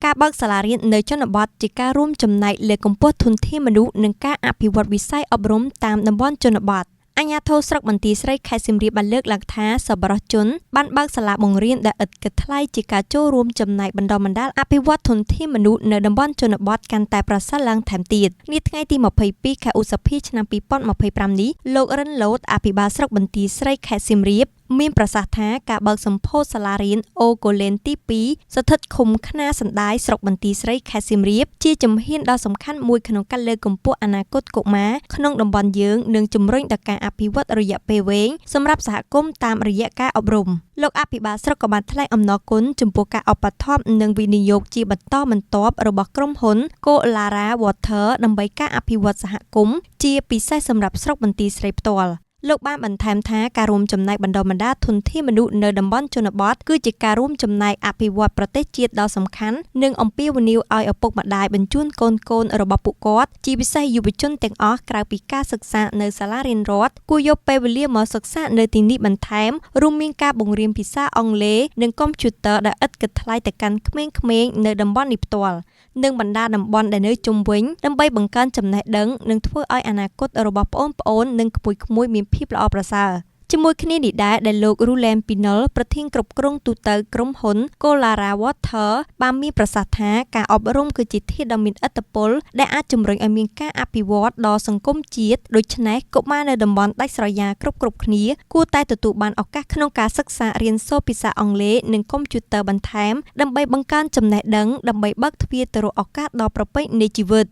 ការបើកសាលារៀននៅជនបទជាការរួមចំណែកលើកម្ពស់ធនធានមនុស្សនិងការអភិវឌ្ឍវិស័យអប់រំតាមតំបន់ជនបទអាជ្ញាធរស្រុកបន្ទាយស្រីខេត្តសៀមរាបបានលើកឡើងថាសប្បុរសជនបានបើកសាលាបង្រៀនដែលឥតគិតថ្លៃជាការចូលរួមចំណែកបណ្ដុះបណ្ដាលអភិវឌ្ឍធនធានមនុស្សនៅតំបន់ជនបទកាន់តែប្រសើរឡើងថែមទៀតនាថ្ងៃទី22ខែឧសភាឆ្នាំ2025នេះលោករិនឡូតអភិបាលស្រុកបន្ទាយស្រីខេត្តសៀមរាបមានប្រសាសន៍ថាការបើកសម្ពោធសាលារៀនអូកូលែនទី2ស្ថិតឃុំខ្នារសណ្ដាយស្រុកបន្ទាយស្រីខេត្តសៀមរាបជាជំហានដ៏សំខាន់មួយក្នុងការលើកកម្ពស់អនាគតកុមារក្នុងតំបន់យើងនិងជំរុញដល់ការអភិវឌ្ឍរយៈពេលវែងសម្រាប់សហគមន៍តាមរយៈការអប់រំលោកអភិបាលស្រុកក៏បានថ្លែងអំណរគុណចំពោះការឧបត្ថម្ភនិងវិនិយោគជាបន្តបន្ទាប់របស់ក្រុមហ៊ុន Kolara Water ដើម្បីការអភិវឌ្ឍសហគមន៍ជាពិសេសសម្រាប់ស្រុកបន្ទាយស្រីផ្ទាល់លោកបានបន្ថែមថាការរួមចំណែកបណ្ដុះបណ្ដាលធនធានមនុស្សនៅតំបន់ជនបទគឺជាការរួមចំណែកអភិវឌ្ឍប្រទេសជាតិដ៏សំខាន់និងអំពាវនាវឲ្យឪពុកម្ដាយបញ្ជូនកូនៗរបស់ពួកគាត់ជាពិសេសយុវជនទាំងអស់ក្រៅពីការសិក្សានៅសាលារៀនរដ្ឋគួរយកពេលវេលាមកសិក្សានៅទីនេះបន្ថែមរួមមានការបង្រៀនភាសាអង់គ្លេសនិងកុំព្យូទ័រដែលឥតគិតថ្លៃទៅកាន់ក្មេងៗនៅតំបន់នេះផ្ទាល់និងបណ្ដាតំបន់ដែលនៅជុំវិញដើម្បីបង្កើនចំណេះដឹងនិងធ្វើឲ្យអនាគតរបស់ប្អូនៗនិងក្មួយៗមានភាពល្អប្រសើរជាមួយគ្នានេះដែលលោក Rulen Pinol ប្រធានគ្រប់គ្រងទូតក្រុមហ៊ុន Kolara Water បានមានប្រសាសន៍ថាការអប់រំគឺជាធាតុដ៏មានឥទ្ធិពលដែលអាចជំរុញឲ្យមានការអភិវឌ្ឍដល់សង្គមជាតិដូច្នេះកុមារនៅតំបន់ដាច់ស្រយាលគ្រប់គ្នាគួរតែទទួលបានឱកាសក្នុងការសិក្សារៀនសូត្រភាសាអង់គ្លេសនិងកុំព្យូទ័របន្ថែមដើម្បីបង្កើនចំណេះដឹងដើម្បីបើកទ្វារទៅរកឱកាសដ៏ប្រពៃនៃជីវិត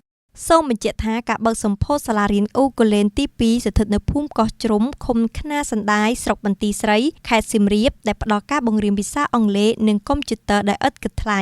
សូមបញ្ជាក់ថាការបើកសម្ពោធសាលារៀនអូកូលែនទី2ស្ថិតនៅភូមិកោះជ្រុំឃុំខ្នារសណ្ដាយស្រុកបន្ទាយស្រីខេត្តសៀមរាបដែលផ្ដល់ការបង្រៀនភាសាអង់គ្លេសនិងកុំព្យូទ័រដែលឥតគិតថ្លៃ